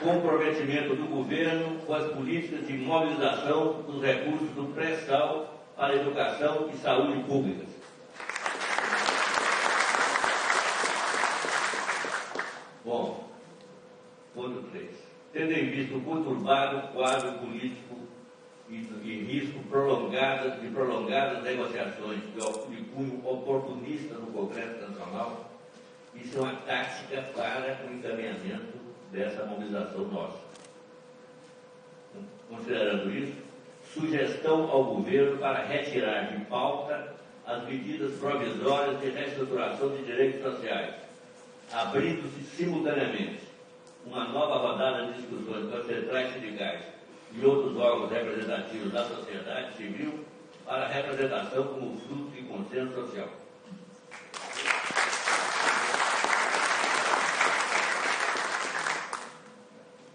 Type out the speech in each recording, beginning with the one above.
comprometimento do governo com as políticas de mobilização dos recursos do pré-sal para a educação e saúde públicas. Bom, ponto 3. Tendo em vista o conturbado quadro político e risco de prolongadas negociações de cunho oportunista no Congresso Nacional, isso é uma tática para o encaminhamento dessa mobilização nossa. Considerando isso, sugestão ao governo para retirar de pauta as medidas provisórias de reestruturação de direitos sociais, abrindo-se simultaneamente uma nova rodada de discussões com as centrais sindicais e outros órgãos representativos da sociedade civil para a representação como fruto de consenso social.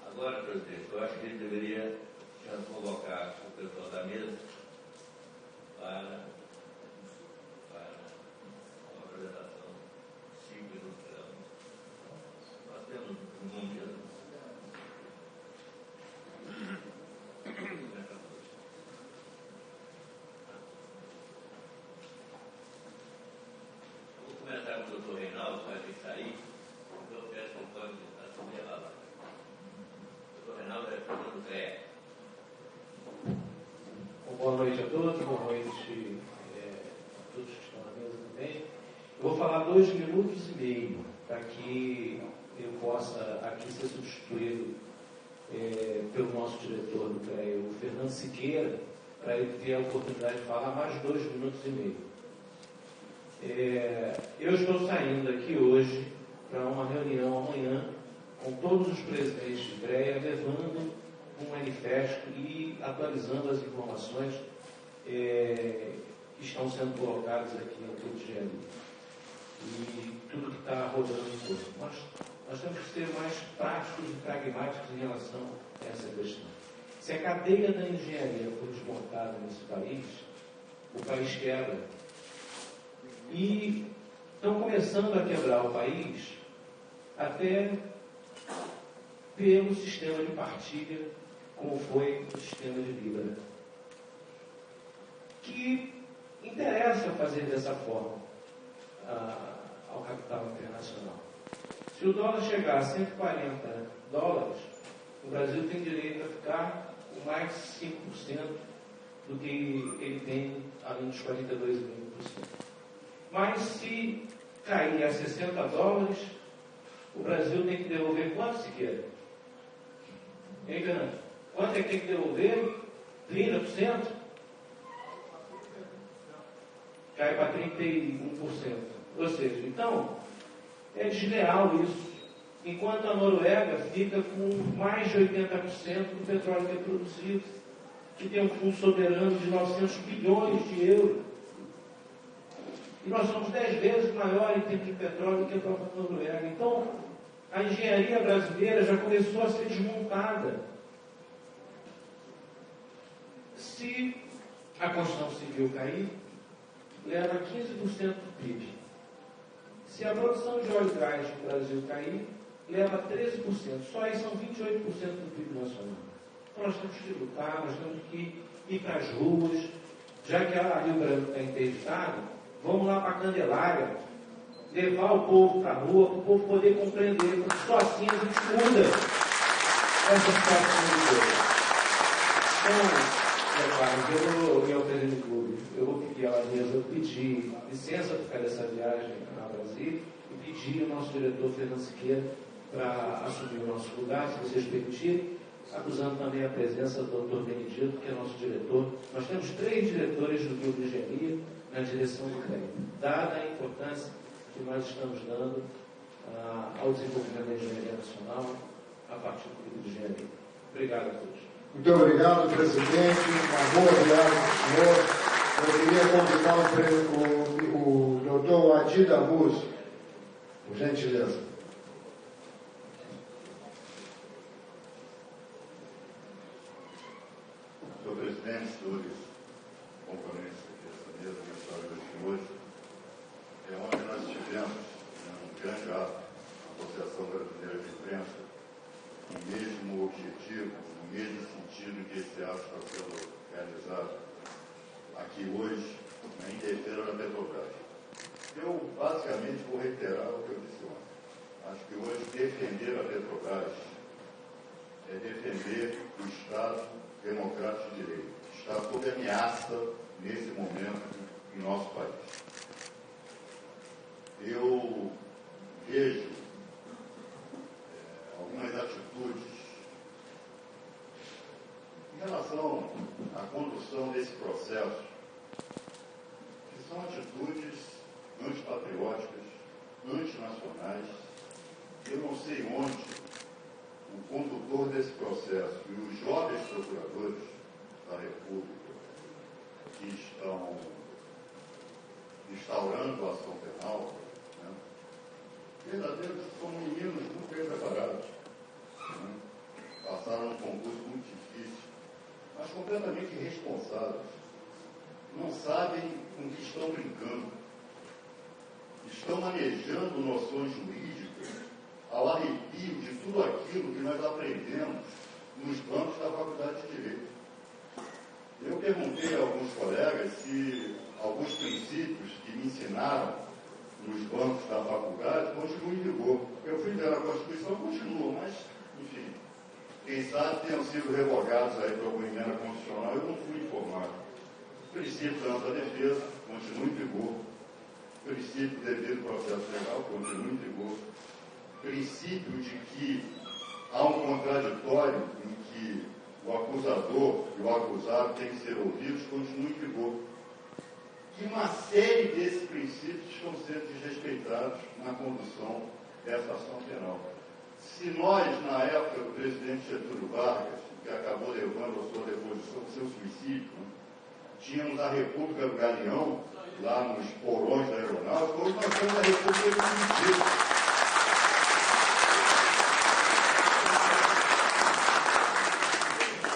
Agora, presidente, eu acho que ele deveria convocar o pessoal da mesa para uma apresentação 5 minutos cada um. Nós temos um momento. Vou começar com o doutor Reinaldo, que vai ter que sair, então eu peço que o pode assumir a palavra. Doutor Reinaldo é do CREA. Boa noite a todos, boa noite a todos que estão na mesa também. Eu vou falar 2 minutos e meio, para que eu possa aqui ser substituído pelo nosso diretor do CREA, o Fernando Siqueira, para ele ter a oportunidade de falar mais 2 minutos e meio. Eu estou saindo aqui hoje para uma reunião amanhã com todos os presidentes de CREA, levando um manifesto e atualizando as informações que estão sendo colocadas aqui no Clube de Engenharia. E tudo que está rodando em torno. Nós temos que ser mais práticos e pragmáticos em relação a essa questão. Se a cadeia da engenharia for desmontada nesse país, o país quebra. E estão começando a quebrar o país até pelo sistema de partilha, como foi o sistema de Libra, que interessa fazer dessa forma ao capital internacional. Se o dólar chegar a 140 dólares, o Brasil tem direito a ficar com mais 5% do que ele tem além dos 42,5%. Mas se cair a 60 dólares, o Brasil tem que devolver quanto se quer? Hein, Fernando? Quanto é que tem que devolver? 30%? Cai para 31%. Ou seja, então, é desleal isso. Enquanto a Noruega fica com mais de 80% do petróleo que é produzido, que tem um fundo soberano de 900 bilhões de euros. E nós somos 10 vezes maior em termos de petróleo que a própria Noruega. Então, a engenharia brasileira já começou a ser desmontada. Se a construção civil cair, leva 15% do PIB. Se a produção de óleo e gás no Brasil cair, leva 13%. Só aí são 28% do PIB nacional. Então nós temos que lutar, nós temos que ir para as ruas. Já que a Rio Branco está interditada, vamos lá para a Candelária, levar o povo para a rua, para o povo poder compreender, porque só assim a gente muda essa situação de coisa. Então, meu presidente do clube, eu vou pedir à mesa, pedir licença para ficar dessa viagem a Brasília e pedir ao nosso diretor Fernando Siqueira para assumir o nosso lugar, se vocês permitirem, acusando também a presença do Dr. Benedito, que é nosso diretor. Nós temos 3 diretores do Clube de Engenharia na direção do CREA, dada a importância que nós estamos dando ao desenvolvimento da engenharia nacional a partir do Clube de Engenharia. Obrigado a todos. Muito obrigado, presidente. Uma boa viagem, senhor. Eu queria convidar o doutor Adi Damuz, por gentileza. Senhor presidente, senhores componentes dessa mesa, meus senhores, ontem nós tivemos um grande ato, a Associação Brasileira de Imprensa, no mesmo objetivo, no mesmo sentido que esse ato está sendo realizado aqui hoje, em defesa da Petrobras. Eu, basicamente, vou reiterar o que eu disse ontem. Acho que hoje defender a Petrobras é defender o Estado democrático de direito, que está sob ameaça nesse momento em nosso país. Eu vejo algumas atitudes em relação à condução desse processo, que são atitudes antipatrióticas, antinacionais. Eu não sei onde o condutor desse processo e os jovens procuradores da República que estão instaurando a ação penal, né, verdadeiros são meninos muito bem preparados, né, passaram um concurso muito difícil, mas completamente irresponsáveis, não sabem com que estão brincando, estão manejando noções jurídicas ao arrepio de tudo aquilo que nós aprendemos nos bancos da Faculdade de Direito. Eu perguntei a alguns colegas se alguns princípios que me ensinaram nos bancos da faculdade continuam em vigor. Eu fui ver a Constituição, continua, mas, enfim, quem sabe tenham sido revogados aí por alguma emenda constitucional, eu não fui informado. O princípio da ampla defesa continua em vigor. O princípio do devido processo legal continua em vigor. O princípio de que há um contraditório em que o acusador e o acusado têm que ser ouvidos continua em vigor. E uma série desses princípios estão sendo desrespeitados na condução dessa ação penal. Se nós, na época do presidente Getúlio Vargas, que acabou levando a sua deposição, seu suicídio, né, tínhamos a República do Galeão, lá nos porões da aeronáutica, hoje nós temos a República do Ministério.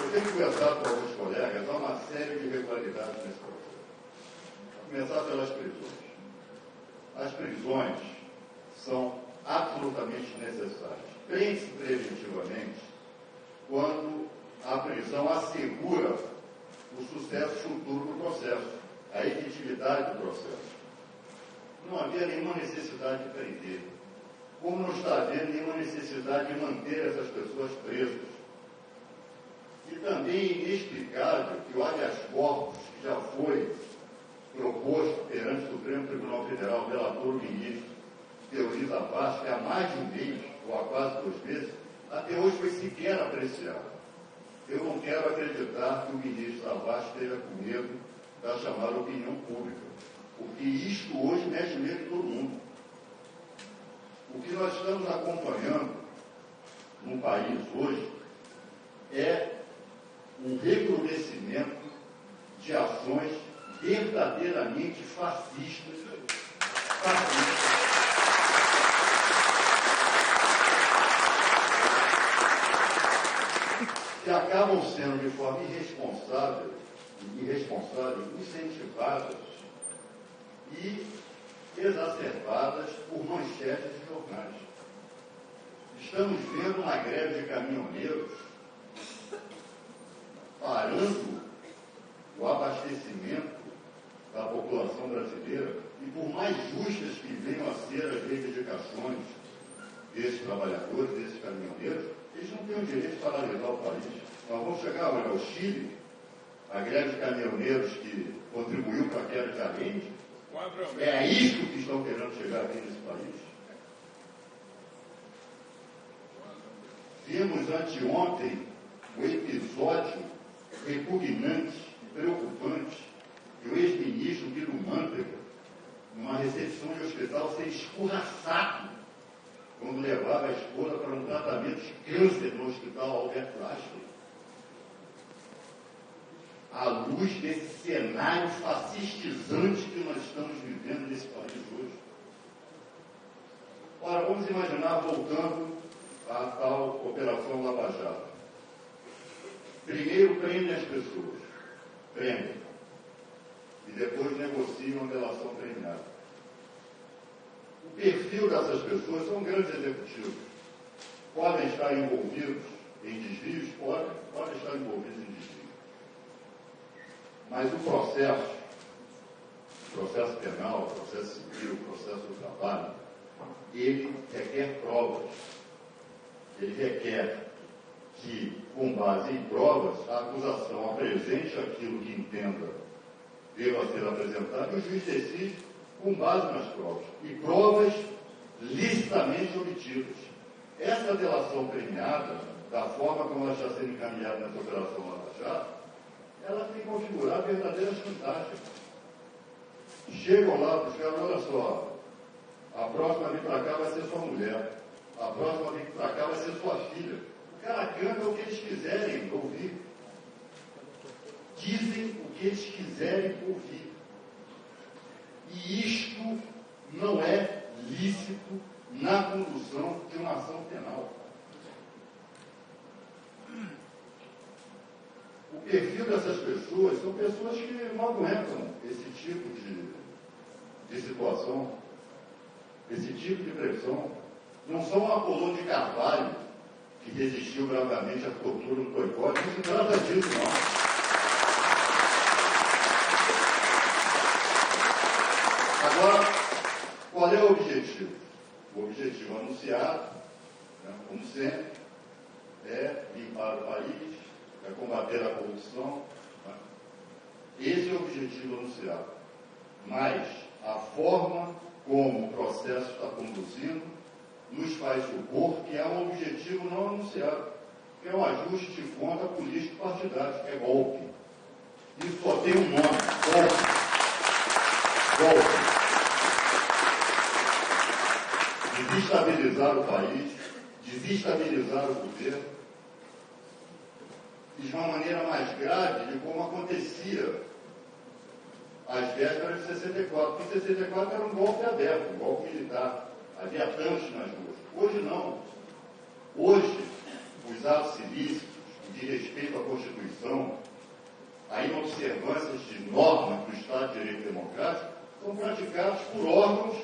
Eu tenho conversado com alguns colegas, há uma série de irregularidades nesse processo. Vou começar pelas prisões. As prisões são absolutamente necessárias, preventivamente, quando a prisão assegura o sucesso futuro do processo, a efetividade do processo. Não havia nenhuma necessidade de prender, como não está havendo nenhuma necessidade de manter essas pessoas presas. E também é inexplicável que o habeas corpus, que já foi proposto perante o Supremo Tribunal Federal, relator ministro Teori Zavascki, que há mais de um mês, ou há quase 2 meses, até hoje foi sequer apreciado. Eu não quero acreditar que o ministro Zavascki esteja com medo da chamada opinião pública, porque isto hoje mexe medo de todo mundo. O que nós estamos acompanhando no país hoje é um recrudescimento de ações verdadeiramente fascistas, que acabam sendo de forma irresponsável, incentivadas e exacerbadas por manchetes de jornais. Estamos vendo uma greve de caminhoneiros parando o abastecimento da população brasileira, e por mais justas que venham a ser as reivindicações desses trabalhadores, desses caminhoneiros, eles não têm o direito de paralisar o país. Nós vamos chegar agora ao Chile, a greve de caminhoneiros que contribuiu para a queda de Allende. É a isso que estão querendo chegar aqui nesse país. Vimos anteontem o episódio repugnante e preocupante que o ex-ministro Guido Mantega, numa recepção de hospital, ser escorraçado quando levava a esposa para um tratamento de câncer no hospital Alberto Einstein. À luz desse cenário fascistizante que nós estamos vivendo nesse país hoje. Ora, vamos imaginar, voltando à tal Operação Lava Jato. Primeiro prendem as pessoas, prendem, e depois negociam a delação premiada. O perfil dessas pessoas são grandes executivos, podem estar envolvidos em desvios? Podem estar envolvidos em desvios. Mas o processo penal, o processo civil, o processo do trabalho, ele requer provas. Ele requer que, com base em provas, a acusação apresente aquilo que entenda deva ser apresentado e o juiz decide com base nas provas. E provas licitamente obtidas. Essa delação premiada, da forma como ela está sendo encaminhada nessa operação Lava Jato, ela tem configurado verdadeiras vantagens. Chegam lá para os caras, olha só, a próxima vem para cá vai ser sua mulher, a próxima vem para cá vai ser sua filha. O cara canta o que eles quiserem ouvir. Dizem o que eles quiserem ouvir. E isto não é lícito na condução de uma ação penal. O perfil dessas pessoas são pessoas que não aguentam esse tipo de situação, esse tipo de pressão. Não são o Apolô de Carvalho, que resistiu bravamente à tortura do boicote. Não se trata disso, não. Agora, qual é o objetivo? O objetivo anunciado, né, como sempre, é limpar o país, é combater a corrupção. Né? Esse é o objetivo anunciado. Mas a forma como o processo está conduzindo nos faz supor que é um objetivo não anunciado, que é um ajuste de conta político-partidário, que é golpe. Isso só tem um nome, golpe. Golpe. Desestabilizar o país, desestabilizar o governo, e de uma maneira mais grave de como acontecia às vésperas de 64, porque 64 era um golpe aberto, um golpe militar, havia tantos nas ruas. Hoje não. Hoje, os atos ilícitos, de respeito à Constituição, a inobservâncias de normas do Estado de Direito Democrático, são praticados por órgãos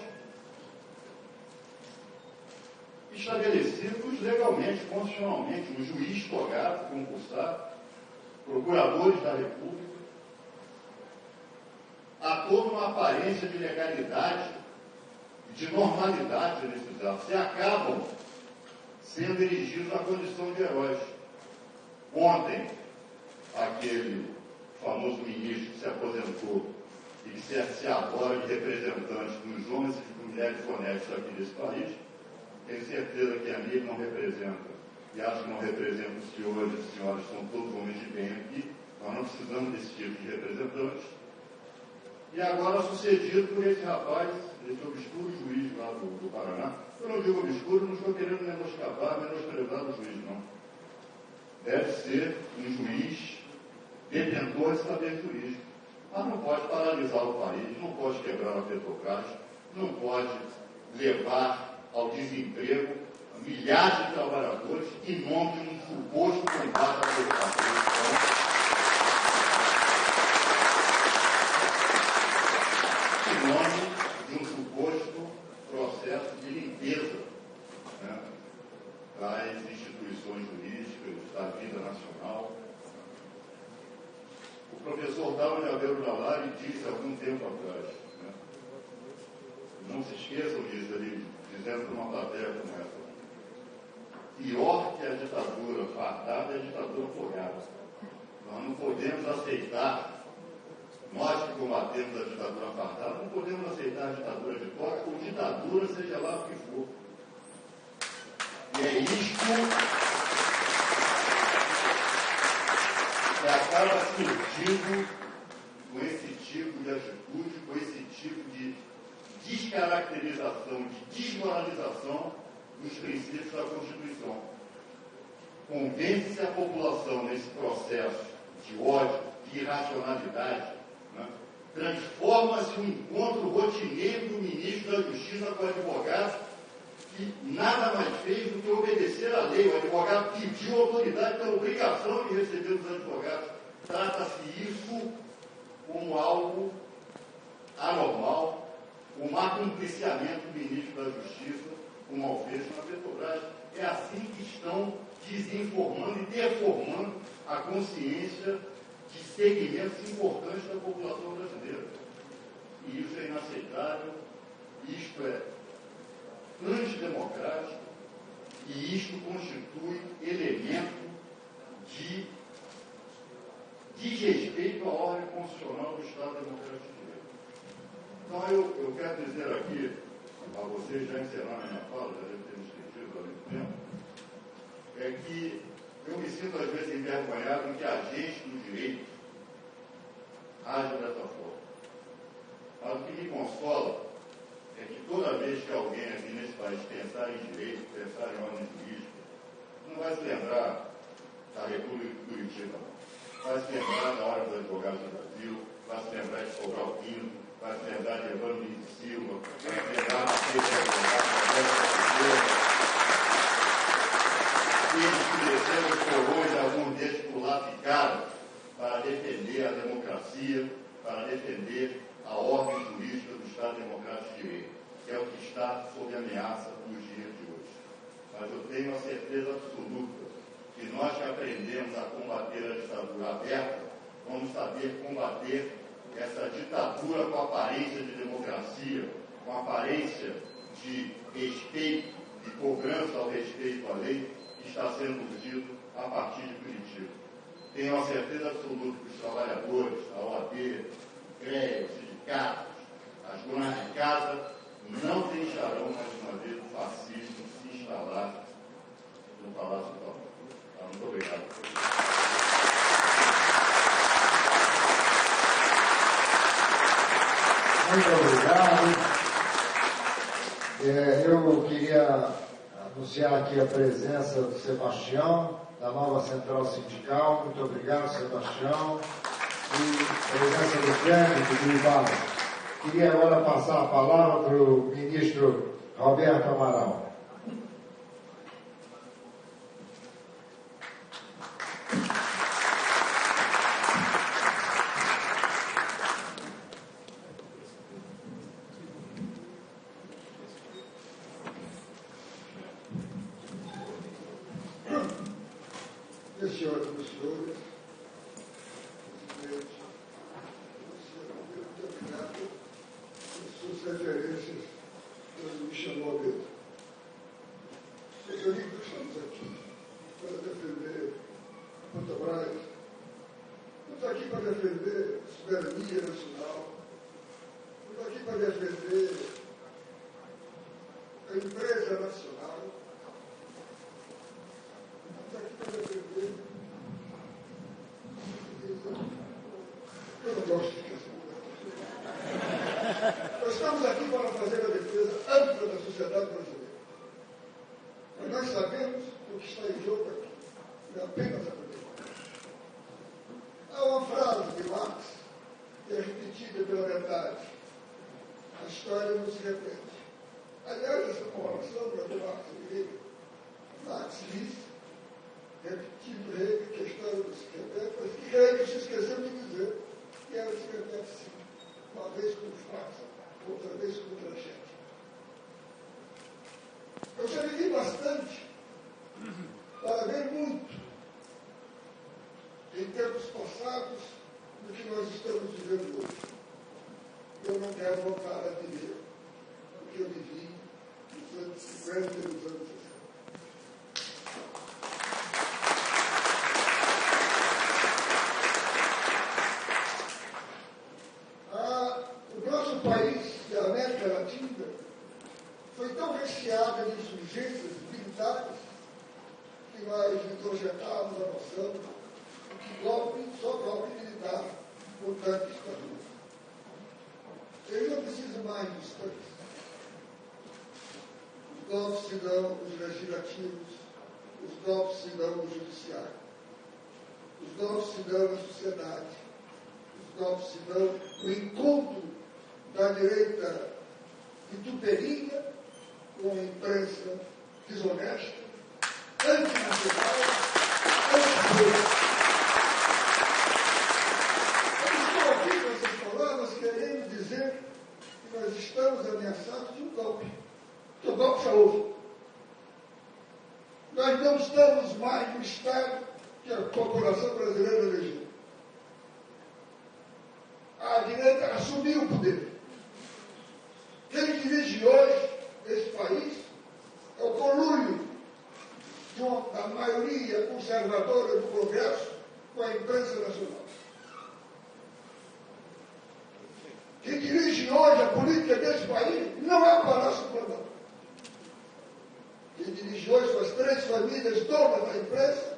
estabelecidos legalmente, constitucionalmente, um juiz togado, concursado, procuradores da República. Há toda uma aparência de legalidade e de normalidade nesses atos, e acabam sendo erigidos à condição de heróis. Ontem, aquele famoso ministro que se aposentou e que se arvora de representante dos homens e de mulheres honestos aqui desse país, tenho certeza que a mim não representa, e acho que não representa os senhores e senhoras, são todos homens de bem aqui, nós não precisamos desse tipo de representantes. E agora sucedido por esse rapaz, esse obscuro juiz lá do Paraná. Eu não digo obscuro, não estou querendo menoscabar, menosprezar o juiz, não. Deve ser um juiz detentor de saber jurídico. Mas não pode paralisar o país, não pode quebrar a Petrobras, não pode levar ao desemprego milhares de trabalhadores em nome de um suposto combate à corrupção. Em nome de um suposto processo de limpeza, né, das instituições jurídicas, da vida nacional. O professor Dalma de Abreu Dalari disse há algum tempo atrás, né, não se esqueçam disso, ele dizendo para uma plateia como essa: pior que a ditadura fardada é a ditadura folgada. Nós não podemos aceitar, nós que combatemos a ditadura fardada, não podemos aceitar a ditadura de toga ou ditadura, seja lá o que for. E é isto que acaba surgindo com esse tipo de atitude, com esse tipo de descaracterização, de desmoralização dos princípios da Constituição. Convence-se a população nesse processo de ódio, de irracionalidade, né? Transforma-se um encontro rotineiro do ministro da Justiça com o advogado, que nada mais fez do que obedecer à lei. O advogado pediu a autoridade pela obrigação de receber os advogados. Trata-se isso como algo anormal, um acompliciamento do ministro da Justiça o mal feito na Petrobras. É assim que estão desinformando e deformando a consciência de segmentos importantes da população brasileira. E isso é inaceitável, isto é antidemocrático, e isto constitui elemento de desrespeito à ordem constitucional do Estado Democrático de Direito. Então, eu quero dizer aqui, a vocês, já encerrar minha fala, já deve ter me estendido há muito tempo, é que eu me sinto às vezes envergonhado em que a gente do direito age dessa forma. Mas o que me consola é que toda vez que alguém aqui nesse país pensar em direito, pensar em ordem jurídica, não vai se lembrar da República de Curitiba, vai se lembrar da hora dos advogados do Brasil, vai se lembrar de Sobral Pinto, vai se lembrar de Evandro Lins Silva, vai se lembrar da eles que desceram os porões, alguns deles por lá ficaram para defender a democracia, para defender a ordem jurídica do Estado Democrático de Direito, que é o que está sob ameaça nos dias de hoje. Mas eu tenho a certeza absoluta que nós que aprendemos a combater a ditadura aberta, vamos saber combater essa ditadura com aparência de democracia, com aparência de respeito, de cobrança ao respeito à lei, que está sendo urdido a partir de Curitiba. Tenho a certeza absoluta que os trabalhadores, a OAB, o CREA, os sindicatos, as donas de casa, não deixarão mais uma vez o fascismo se instalar no Palácio do Planalto. Muito obrigado. Muito obrigado. Eu queria anunciar aqui a presença do Sebastião, da nova Central Sindical. Muito obrigado, Sebastião. E a presença do Clênio, do Ivaldo. Queria agora passar a palavra para o ministro Roberto Amaral. Senhoras e senhores, presidente, muito obrigado pelas suas referências que me chamou a mesa. Eu digo que estamos aqui para defender a Petrobras, estamos aqui para defender a soberania nacional, estamos aqui para defender a empresa nacional, estamos aqui para defender. Eu não gosto de ficar assim. Nós estamos aqui para fazer a defesa ampla da sociedade brasileira. Mas nós sabemos que o que está em jogo aqui é apenas a Petrobras. Há uma frase de Marx que é repetida pela metade. A história não se repete. Aliás, essa comparação para Marx e Hegel, Marx disse, repetindo Hegel, que a história não se repete, mas que Hegel se esqueceu de dizer que ela se repete sim. Uma vez com farsa, outra vez com tragédia. Eu já vivi bastante para ver muito em tempos passados do que nós estamos vivendo hoje. Eu não quero voltar a viver o que eu vivi nos anos 50 e nos anos 60. O nosso país, a América Latina, foi tão recheado de insurgências militares que nós introjetávamos a noção de que só golpe militar, portanto, ditadura. Eu não preciso mais dos tanques. Os golpes se dão nos legislativos, os golpes se dão no judiciário, os golpes se dão na sociedade, os golpes se dão no encontro da direita vituperinha com a imprensa desonesta, antinacional, antipovo. Eu estou aqui com essas palavras querendo dizer que nós estamos ameaçados de um golpe. Que o golpe já houve. Nós não estamos mais no estado que a população brasileira elegeu. A direita assumiu o poder. Quem dirige hoje esse país é o conluio da maioria conservadora do Congresso com a imprensa nacional. Quem dirige hoje a política desse país não é o Palácio do Planalto. Quem dirige hoje são as 3 famílias donas da imprensa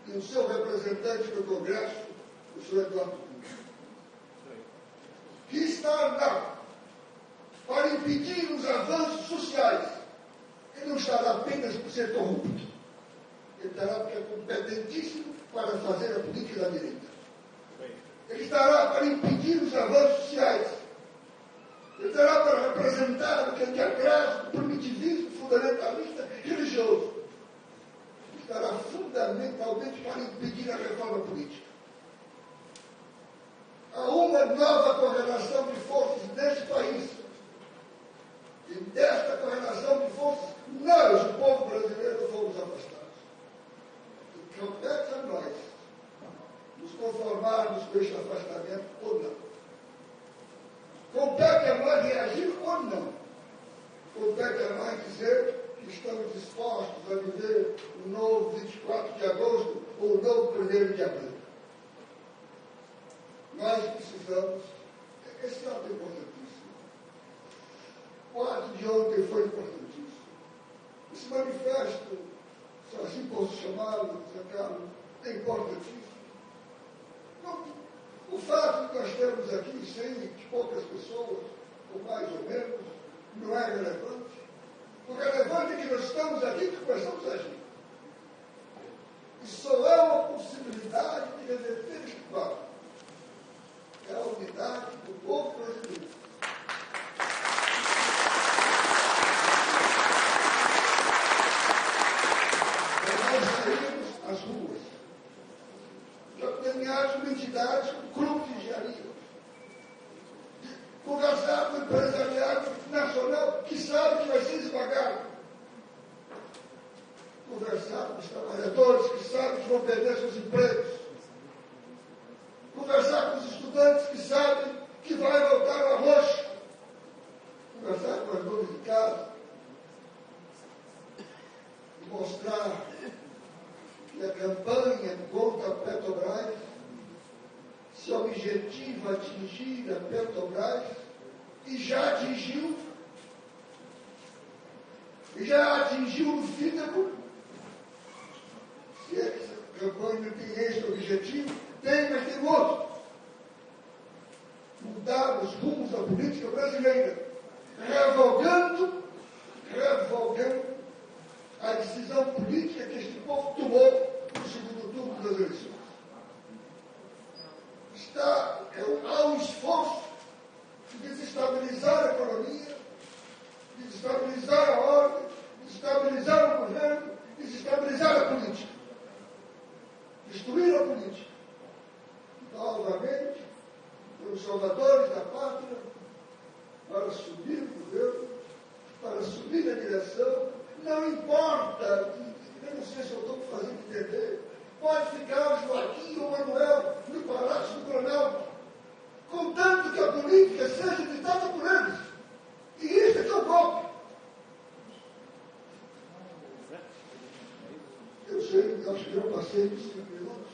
e o seu representante no Congresso, o senhor Eduardo Cunha, que está lá para impedir os avanços sociais. Ele não estará apenas por ser corrupto, ele estará porque é competentíssimo para fazer a política da direita. Ele estará para impedir os avanços sociais. Ele estará para representar o que é de atraso do primitivismo fundamentalista religioso. Ele estará fundamentalmente para impedir a reforma política. Há uma nova correlação de forças neste país. E desta correlação de forças, nós, o povo brasileiro, fomos afastados. E compete a nós nos conformarmos com este afastamento ou não. Compete a nós reagir ou não. Compete a nós dizer que estamos dispostos a viver o novo 24 de agosto ou o novo 1º de abril. Nós precisamos. Esse ato é importantíssimo. O ato de ontem foi importantíssimo. Esse manifesto, se assim posso chamá-lo, Zé Carlos, é importantíssimo. O fato de nós termos aqui 100 e poucas pessoas, ou mais ou menos, não é relevante. O relevante é que nós estamos aqui e começamos a agir. E só há uma possibilidade de reverter este quadro. É a unidade do povo brasileiro. Nós saímos às ruas. Caminhar com entidades, com grupos de engenharia. Conversar com o empresariado nacional que sabe que vai ser esmagado. Conversar com os trabalhadores que sabem que vão perder seus empregos. Conversar com os estudantes que sabem que vai voltar a roxa. Conversar com as donas de casa. E mostrar que a campanha contra a Petrobras se objetiva atingir a Petrobras e já atingiu no fígado. Se essa campanha não tem esse objetivo, tem, mas tem outro. Mudar os rumos da política brasileira, revogando a decisão política que este povo tomou no segundo turno das eleições. Há um esforço de desestabilizar a economia, de desestabilizar a ordem, de desestabilizar o governo, de desestabilizar a política. Destruir a política. Novamente, pelos salvadores da pátria, para subir o governo, para subir a direção. Não importa, eu não sei se eu estou fazendo entender, pode ficar o Joaquim ou o Manuel no Palácio do Planalto, contanto que a política seja ditada por eles. E isso é que é o golpe. Eu sei, acho que eu passei dos 5 minutos.